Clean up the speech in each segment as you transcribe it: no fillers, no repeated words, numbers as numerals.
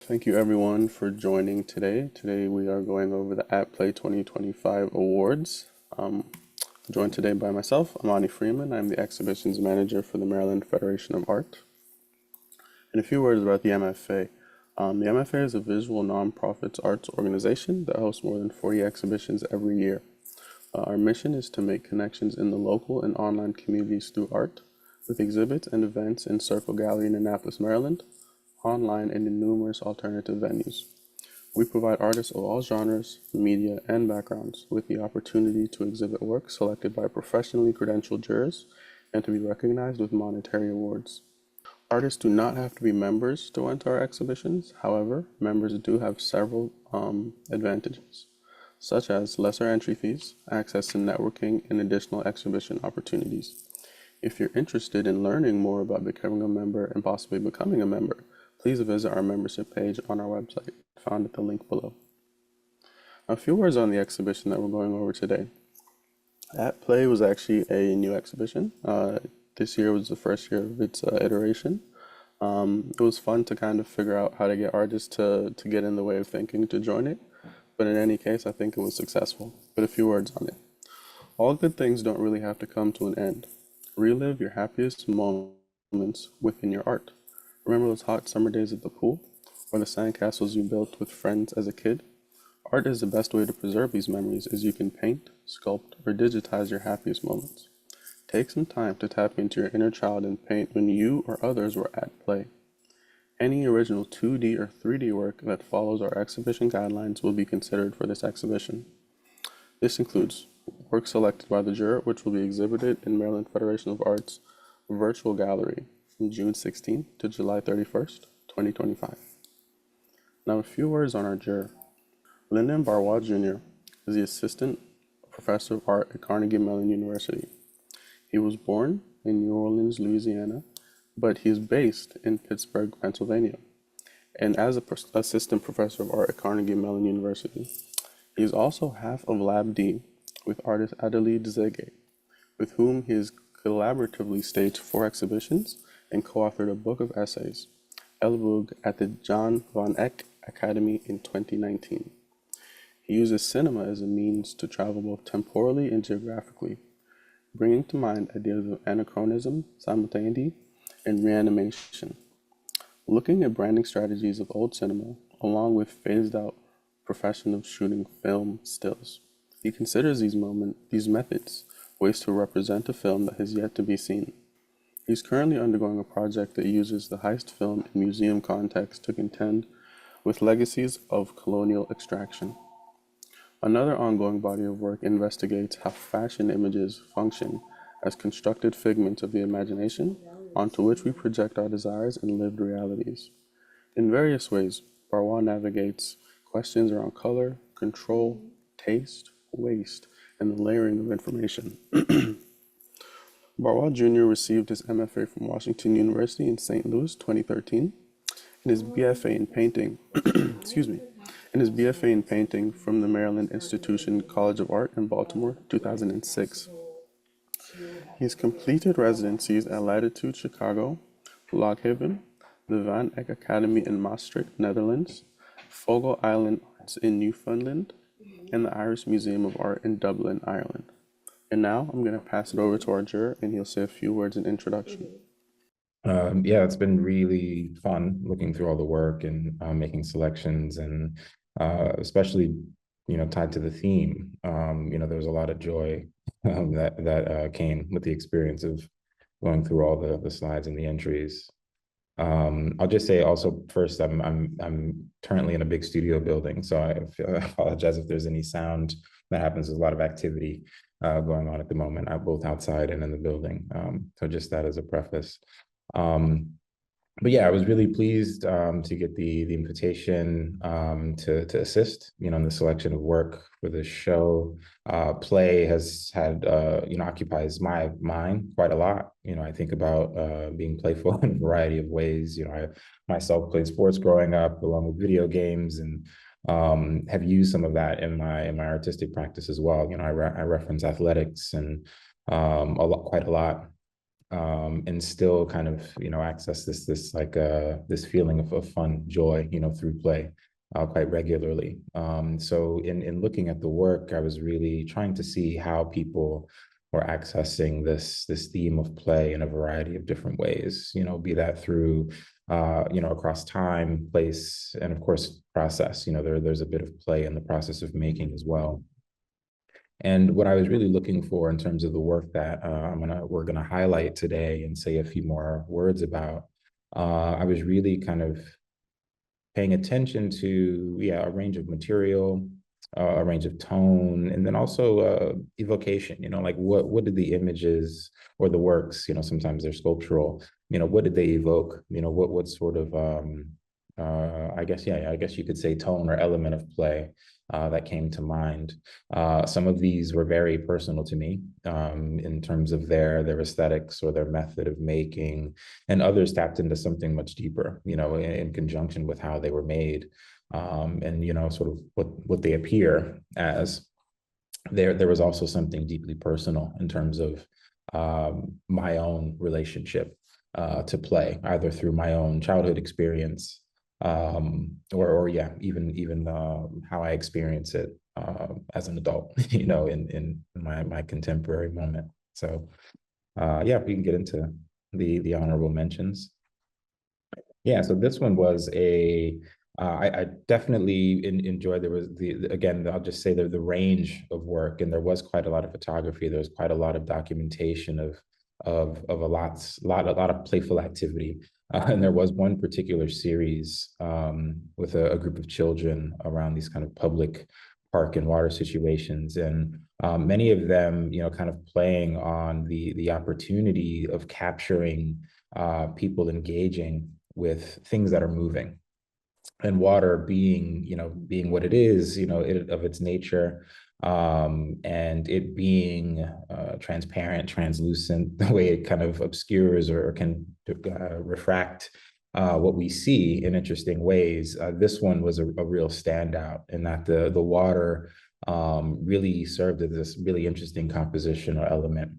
Thank you everyone for joining today. Today we are going over the At Play 2025 awards. I'm joined today by myself, Amani Freeman. I'm the exhibitions manager for the Maryland Federation of Art. And a few words about the MFA. The MFA is a visual nonprofit arts organization that hosts more than 40 exhibitions every year. Our mission is to make connections in the local and online communities through art, with exhibits and events in Circle Gallery in Annapolis, Maryland, online and in numerous alternative venues. We provide artists of all genres, media, and backgrounds with the opportunity to exhibit work selected by professionally credentialed jurors and to be recognized with monetary awards. Artists do not have to be members to enter our exhibitions. However, members do have several advantages, such as lesser entry fees, access to networking, and additional exhibition opportunities. If you're interested in learning more about becoming a member and possibly becoming a member, please visit our membership page on our website, found at the link below. A few words on the exhibition that we're going over today. At Play was actually a new exhibition. This year was the first year of its iteration. It was fun to kind of figure out how to get artists to get in the way of thinking to join it. But in any case, I think it was successful. But a few words on it. All good things don't really have to come to an end. Relive your happiest moments within your art. Remember those hot summer days at the pool? Or the sandcastles you built with friends as a kid? Art is the best way to preserve these memories as you can paint, sculpt, or digitize your happiest moments. Take some time to tap into your inner child and paint when you or others were at play. Any original 2D or 3D work that follows our exhibition guidelines will be considered for this exhibition. This includes work selected by the juror, which will be exhibited in Maryland Federation of Arts Virtual Gallery from June 16th to July 31st, 2025. Now a few words on our juror. Lyndon Barrois Jr. is the Assistant Professor of Art at Carnegie Mellon University. He was born in New Orleans, Louisiana, but he is based in Pittsburgh, Pennsylvania. And as an Assistant Professor of Art at Carnegie Mellon University, he is also half of Lab D with artist Adelaide Zege, with whom he has collaboratively staged 4 exhibitions and co-authored a book of essays, Elboog, at the John von Eck Academy in 2019. He uses cinema as a means to travel both temporally and geographically, bringing to mind ideas of anachronism, simultaneity, and reanimation. Looking at branding strategies of old cinema, along with phased-out profession of shooting film stills. He considers these methods ways to represent a film that has yet to be seen. He's currently undergoing a project that uses the heist film in museum context to contend with legacies of colonial extraction. Another ongoing body of work investigates how fashion images function as constructed figments of the imagination onto which we project our desires and lived realities. In various ways, Barrois navigates questions around color, control, taste, waste, and the layering of information. Barrois Jr. received his MFA from Washington University in St. Louis 2013 and his BFA in painting, excuse me, and his BFA in painting from the Maryland Institution College of Art in Baltimore 2006. He's completed residencies at Latitude Chicago, Log Haven, the Van Eck Academy in Maastricht, Netherlands, Fogle Island Arts in Newfoundland, and the Irish Museum of Art in Dublin, Ireland. And now I'm going to pass it over to our juror, and he'll say a few words in introduction. Yeah, it's been really fun looking through all the work and making selections, and especially, tied to the theme. There was a lot of joy that came with the experience of going through all the slides and the entries. I'll just say also first, I'm currently in a big studio building, so I apologize if there's any sound that happens. There's a lot of activity going on at the moment, both outside and in the building. So just that as a preface. But yeah, I was really pleased to get the invitation to assist, in the selection of work for this show. Play has had, occupies my mind quite a lot. I think about being playful in a variety of ways. I myself played sports growing up, along with video games, and have used some of that in my artistic practice as well. I reference athletics and quite a lot. and still kind of, access this like this feeling of fun, joy, through play quite regularly. So in looking at the work, I was really trying to see how people were accessing this theme of play in a variety of different ways, be that through across time, place, and of course process. There's a bit of play in the process of making as well. And what I was really looking for in terms of the work that we're gonna highlight today and say a few more words about, I was really kind of paying attention to, a range of material, a range of tone, and then also evocation. Like what did the images or the works, sometimes they're sculptural. What did they evoke? What sort of I guess you could say tone or element of play that came to mind. Some of these were very personal to me in terms of their aesthetics or their method of making, and others tapped into something much deeper, in conjunction with how they were made, and sort of what they appear as. There was also something deeply personal in terms of my own relationship to play, either through my own childhood experience, or yeah, even how I experience it as an adult, in my contemporary moment. So yeah, we can get into the honorable mentions. Yeah, so this one was I definitely enjoyed. There was again, I'll just say the range of work, and there was quite a lot of photography. There was quite a lot of documentation of a lot of playful activity. And there was one particular series with a group of children around these kind of public park and water situations, and many of them, kind of playing on the opportunity of capturing people engaging with things that are moving, and water being what it is, of its nature, and it being transparent, translucent, the way it kind of obscures or can refract what we see in interesting ways. This one was a real standout in that the water really served as this really interesting composition or element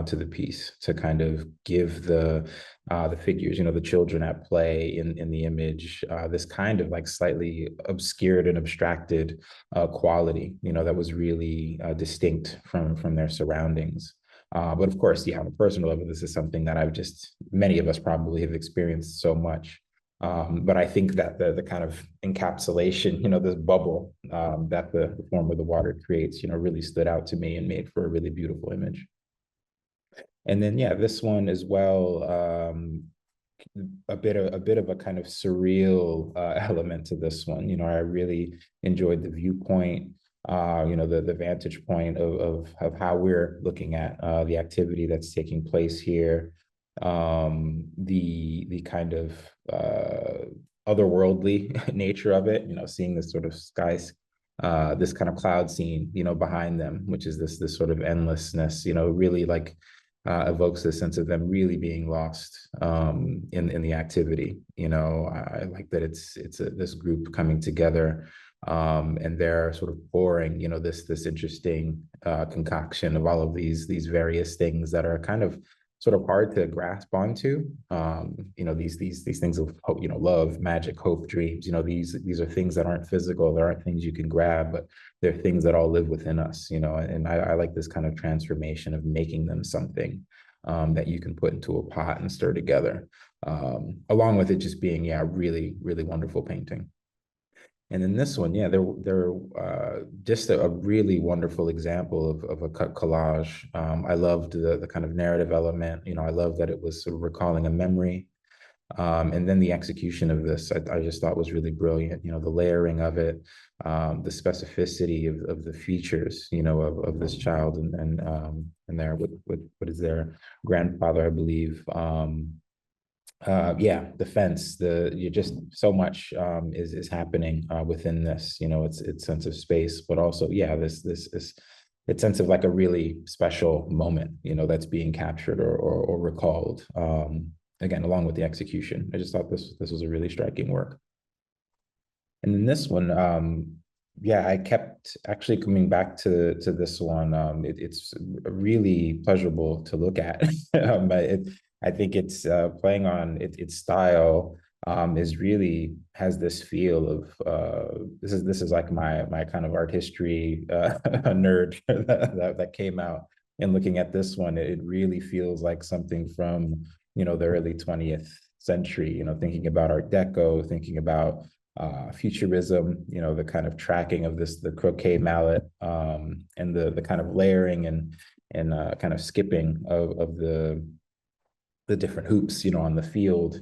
to the piece, to kind of give the figures, the children at play in the image, this kind of like slightly obscured and abstracted quality, that was really distinct from their surroundings. But of course, yeah, on a personal level, this is something that many of us probably have experienced so much. But I think that the kind of encapsulation, this bubble that the form of the water creates, really stood out to me and made for a really beautiful image. And then, yeah, this one as well, a bit of a kind of surreal element to this one. I really enjoyed the viewpoint, the vantage point of how we're looking at the activity that's taking place here, the kind of otherworldly nature of it. Seeing this sort of skies. This kind of cloud scene, behind them, which is this sort of endlessness, really like evokes this sense of them really being lost in the activity. I like that it's this group coming together, and they're sort of pouring, this interesting concoction of all of these various things that are kind of sort of hard to grasp onto. These things of hope, love, magic, hope, dreams. These are things that aren't physical. There aren't things you can grab, but they're things that all live within us. And I like this kind of transformation of making them something that you can put into a pot and stir together. Along with it just being, really, really wonderful painting. And then this one, yeah, they're just a really wonderful example of a cut collage. I loved the kind of narrative element. I love that it was sort of recalling a memory. And then the execution of this, I just thought was really brilliant. The layering of it, the specificity of the features, of this child and their what is their grandfather, I believe. Yeah, the fence, you just so much is happening within this, its sense of space, but also, yeah, this its sense of like a really special moment, that's being captured or recalled. Again, along with the execution, I just thought this was a really striking work. And then this one, Yeah, I kept actually coming back to this one. It's really pleasurable to look at. I think it's playing on its style is really has this feel of this is like my kind of art history nerd that came out. And looking at this one, it really feels like something from the early 20th century. Thinking about Art Deco, thinking about futurism, the kind of tracking of the croquet mallet, and the kind of layering and kind of skipping of the different hoops, on the field,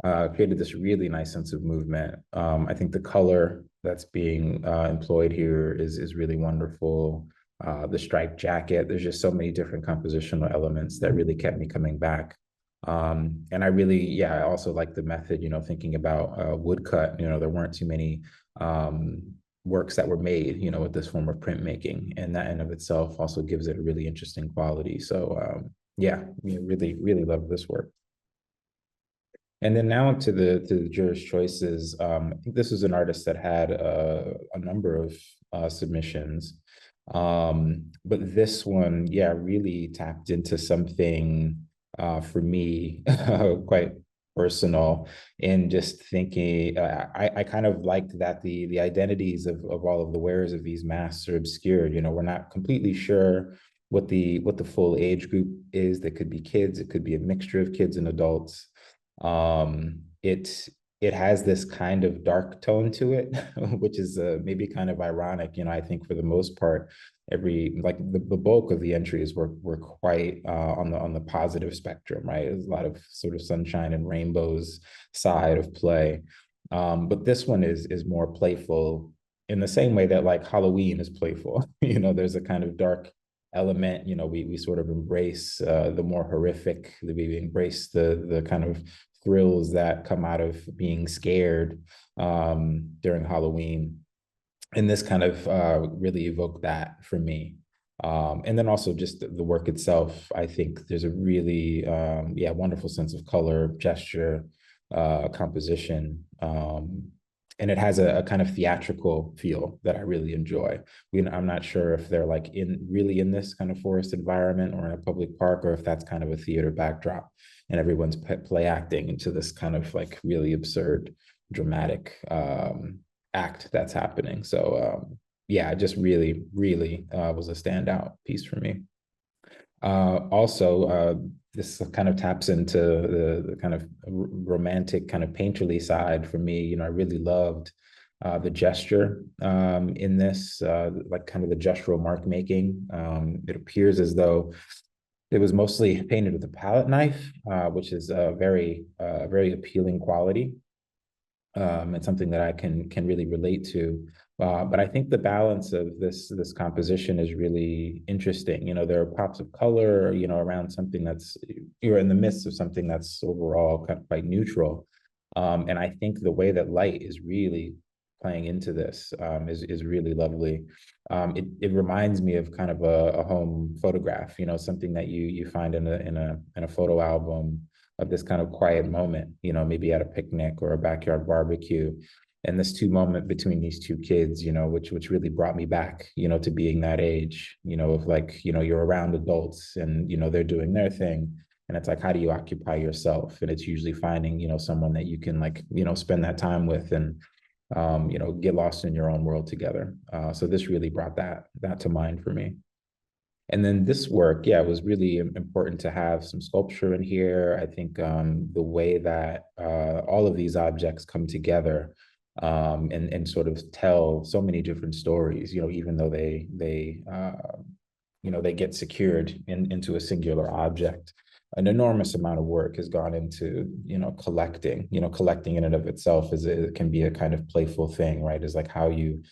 created this really nice sense of movement. I think the color that's being employed here is really wonderful. The striped jacket, there's just so many different compositional elements that really kept me coming back. And I really, yeah, I also like the method, thinking about woodcut. There weren't too many works that were made, with this form of printmaking, and that in of itself also gives it a really interesting quality. So yeah, really, really love this work. And then now to the jurors' choices. I think this was an artist that had a number of submissions, but this one, yeah, really tapped into something for me quite personal. In just thinking, I kind of liked that the identities of all of the wearers of these masks are obscured. We're not completely sure what the full age group is. That could be kids, it could be a mixture of kids and adults. It has this kind of dark tone to it, which is maybe kind of ironic. I think for the most part, every like the bulk of the entries were quite on the positive spectrum, right? There's a lot of sort of sunshine and rainbows side of play. But this one is more playful in the same way that like Halloween is playful. There's a kind of dark element. We sort of embrace the more horrific. We embrace the kind of thrills that come out of being scared during Halloween. And this kind of really evoked that for me. And then also just the work itself, I think there's a really, yeah, wonderful sense of color, gesture, composition. And it has a kind of theatrical feel that I really enjoy. I'm not sure if they're like really in this kind of forest environment or in a public park, or if that's kind of a theater backdrop and everyone's play acting into this kind of like really absurd, dramatic act that's happening. So yeah, just really, really was a standout piece for me. Also, this kind of taps into the kind of romantic, kind of painterly side for me. I really loved the gesture in this, like kind of the gestural mark making. It appears as though it was mostly painted with a palette knife, which is a very appealing quality. It's something that I can really relate to. But I think the balance of this composition is really interesting. There are pops of color, around something that's you're in the midst of something that's overall kind of quite neutral. And I think the way that light is really playing into this is really lovely. It reminds me of kind of a home photograph, something that you find in a photo album of this kind of quiet moment, maybe at a picnic or a backyard barbecue. And this two moment between these two kids, which really brought me back, to being that age, of like, you're around adults and, they're doing their thing. And it's like, how do you occupy yourself? And it's usually finding, someone that you can like, spend that time with and, get lost in your own world together. So this really brought that to mind for me. And then this work, yeah, it was really important to have some sculpture in here. I think the way that all of these objects come together and sort of tell so many different stories, even though they get secured into a singular object. An enormous amount of work has gone into, collecting. Collecting in and of itself it can be a kind of playful thing, right? Is like how you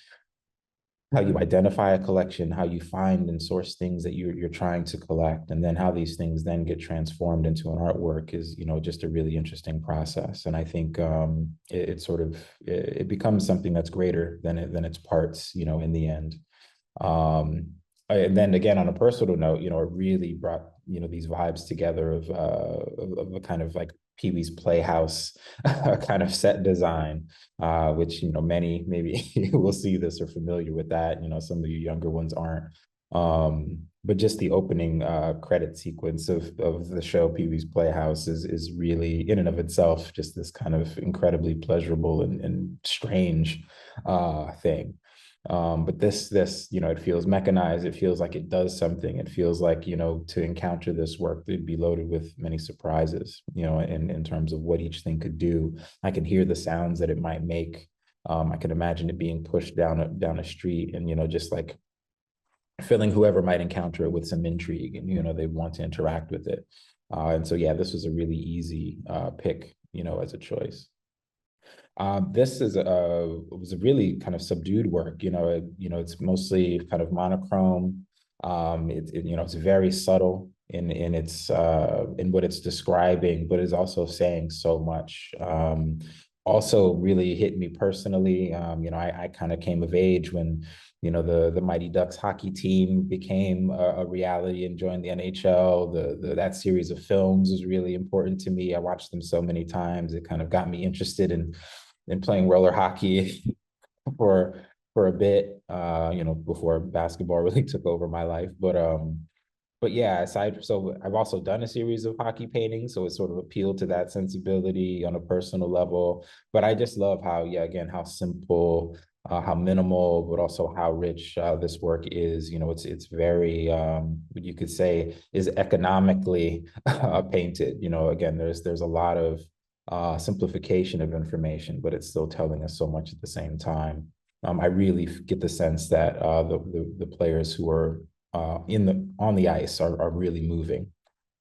identify a collection, how you find and source things that you're trying to collect, and then how these things then get transformed into an artwork is, just a really interesting process. And I think it sort of it becomes something that's greater than its parts, in the end. And then again, on a personal note, it really brought these vibes together of a kind of like Pee-wee's Playhouse kind of set design, which, many maybe will see this or familiar with that. Some of you younger ones aren't. But just the opening credit sequence of the show Pee-wee's Playhouse is really in and of itself just this kind of incredibly pleasurable and strange thing. But this, it feels mechanized. It feels like it does something. It feels like, to encounter this work, they'd be loaded with many surprises, in terms of what each thing could do. I can hear the sounds that it might make. I can imagine it being pushed down a street and, just like filling whoever might encounter it with some intrigue and, they want to interact with it. And so, yeah, this was a really easy pick, as a choice. This was a really kind of subdued work. It's mostly kind of monochrome. It's very subtle in its in what it's describing, but is also saying so much. Also, really hit me personally. I kind of came of age when the Mighty Ducks hockey team became a reality and joined the NHL. That series of films was really important to me. I watched them so many times. It kind of got me interested in playing roller hockey for a bit, before basketball really took over my life. But yeah, so I've also done a series of hockey paintings, so it sort of appealed to that sensibility on a personal level. But I just love how, yeah, again, how simple, how minimal, but also how rich this work is. It's very, what you could say is economically painted. Again, there's a lot of simplification of information, but it's still telling us so much at the same time. I really get the sense that the players who are on the ice are really moving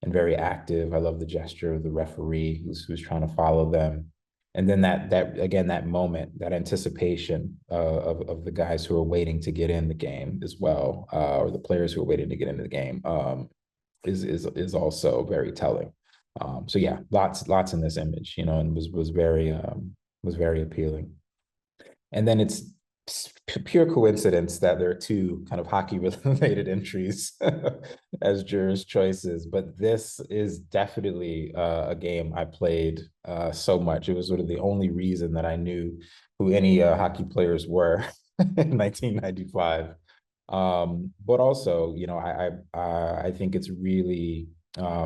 and very active. I love the gesture of the referee who's trying to follow them. And then that moment, that anticipation of the guys who are waiting to get in the game as well, or the players who are waiting to get into the game, is also very telling. So yeah, lots in this image, and was very appealing. And then it's pure coincidence that there are two kind of hockey related entries as jurors' choices, but this is definitely a game I played so much. It was sort of the only reason that I knew who any hockey players were in 1995. But also, I think it's really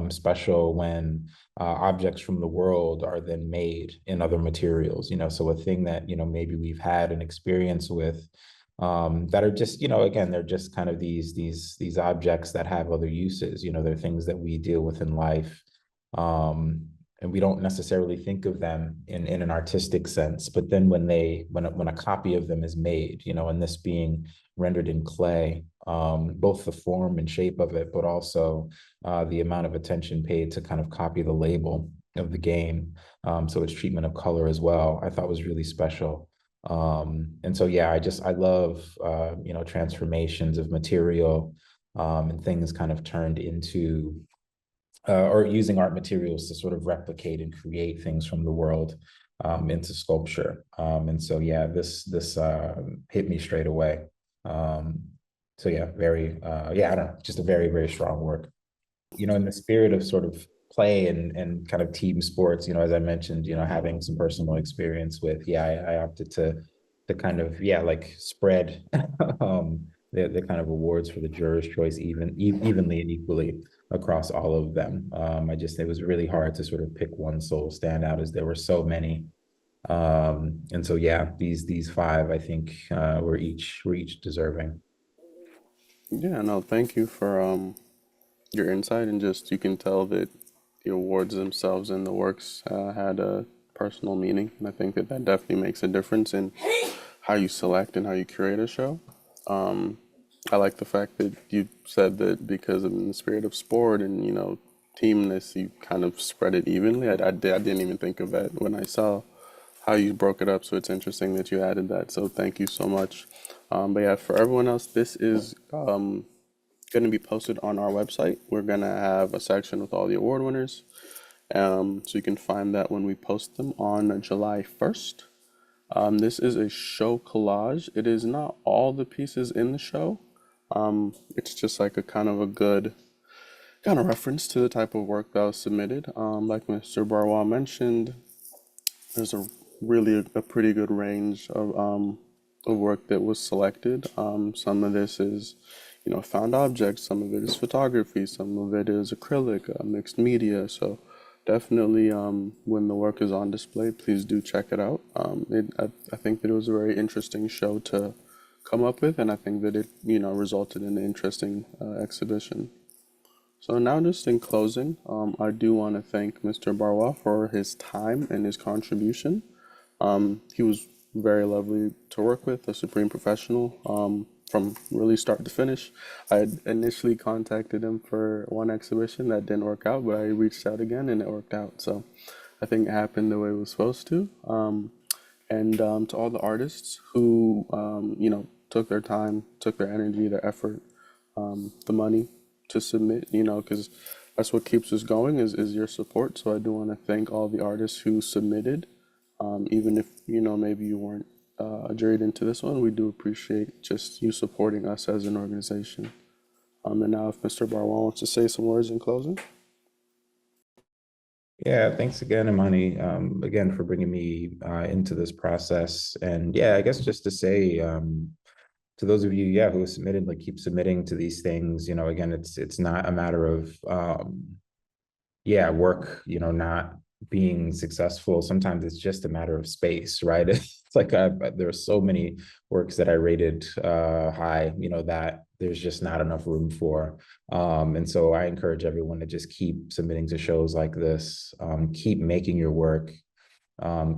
special when objects from the world are then made in other materials. So a thing that maybe we've had an experience with, that are just, again, they're just kind of these objects that have other uses. They're things that we deal with in life. And we don't necessarily think of them in an artistic sense, but then when a copy of them is made, and this being rendered in clay, both the form and shape of it, but also the amount of attention paid to kind of copy the label of the game, so its treatment of color as well, I thought was really special. And so, yeah, I love, transformations of material, and things kind of turned into, or using art materials to sort of replicate and create things from the world into sculpture. And so, yeah, this hit me straight away. So yeah, I don't know, just a very, very strong work. In the spirit of sort of play and kind of team sports, as I mentioned, having some personal experience with, yeah, I opted to kind of, yeah, like spread the kind of awards for the jurors' choice evenly and equally across all of them. It was really hard to sort of pick one sole standout as there were so many. And so, yeah, these five, I think, were each deserving. Yeah, no, thank you for your insight, and just you can tell that the awards themselves and the works had a personal meaning, and I think that that definitely makes a difference in how you select and how you curate a show. Um, I like the fact that you said that because of in the spirit of sport and teamness, you kind of spread it evenly. I didn't even think of that when I saw how you broke it up, so it's interesting that you added that. So thank you so much. But yeah, for everyone else, this is going to be posted on our website. We're going to have a section with all the award winners. So you can find that when we post them on July 1st. This is a show collage. It is not all the pieces in the show. It's just like a kind of a good kind of reference to the type of work that was submitted. Like Mr. Barrois mentioned, there's a really a pretty good range of work that was selected. Some of this is, found objects. Some of it is photography. Some of it is acrylic, mixed media. So definitely, when the work is on display, please do check it out. I think that it was a very interesting show to come up with, and I think that it, resulted in an interesting exhibition. So now, just in closing, I do want to thank Mr. Barwa for his time and his contribution. He was very lovely to work with, a supreme professional, from really start to finish. I had initially contacted him for one exhibition that didn't work out, but I reached out again and it worked out. So I think it happened the way it was supposed to. And to all the artists who, took their time, took their energy, their effort, the money to submit, because that's what keeps us going is your support. So I do want to thank all the artists who submitted, even if, maybe you weren't juried into this one. We do appreciate just you supporting us as an organization. And now if Mr. Barwan wants to say some words in closing. Yeah, thanks again, Imani, again for bringing me into this process. And yeah, I guess just to say to those of you, yeah, who have submitted, like keep submitting to these things. Again, it's not a matter of yeah, work, not being successful. Sometimes it's just a matter of space, right? It's like there are so many works that I rated high, that there's just not enough room for. And so I encourage everyone to just keep submitting to shows like this, keep making your work,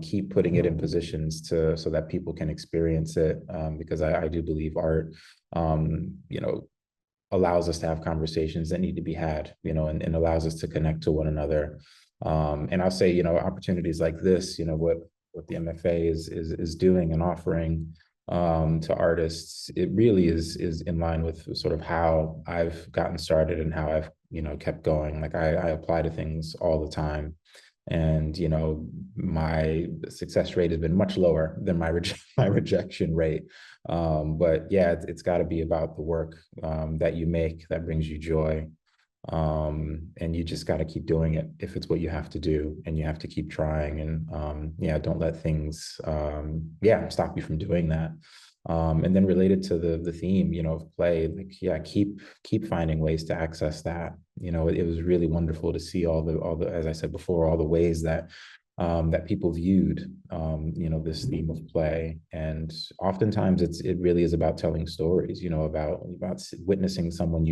keep putting it in positions so that people can experience it, because I do believe art, allows us to have conversations that need to be had, and allows us to connect to one another. And I'll say, opportunities like this, what the MFA is doing and offering to artists, it really is in line with sort of how I've gotten started and how I've, kept going. Like I apply to things all the time. And my success rate has been much lower than my rejection rate. But yeah, it's got to be about the work that you make that brings you joy. And you just got to keep doing it if it's what you have to do, and you have to keep trying. And yeah, don't let things yeah, stop you from doing that. And then related to the theme, of play, like yeah, keep finding ways to access that. It was really wonderful to see all the, as I said before, all the ways that that people viewed this theme of play. And oftentimes it really is about telling stories, about witnessing someone,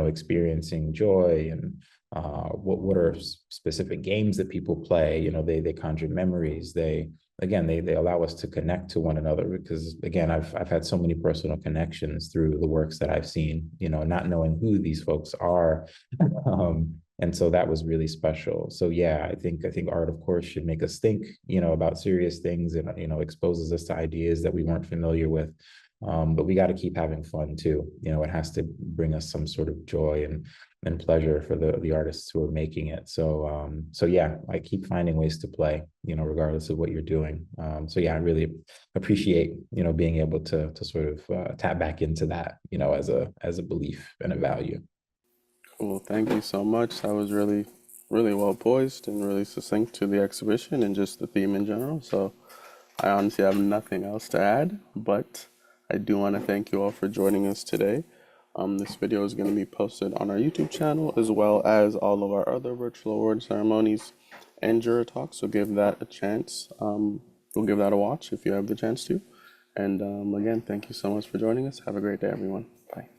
experiencing joy. And what are specific games that people play. They conjure memories. They allow us to connect to one another, because again, I've had so many personal connections through the works that I've seen, not knowing who these folks are. And so that was really special. So yeah, I think art, of course, should make us think, about serious things, and exposes us to ideas that we weren't familiar with. But we got to keep having fun too. It has to bring us some sort of joy and pleasure for the artists who are making it. So yeah, I keep finding ways to play, regardless of what you're doing. So yeah, I really appreciate, being able to sort of tap back into that, as a belief and a value. Cool. Thank you so much. That was really, really well poised and really succinct to the exhibition and just the theme in general. So I honestly have nothing else to add, but I do want to thank you all for joining us today. This video is going to be posted on our YouTube channel as well as all of our other virtual award ceremonies and juror talks. So give that a chance. We'll give that a watch if you have the chance to. And again, thank you so much for joining us. Have a great day, everyone. Bye.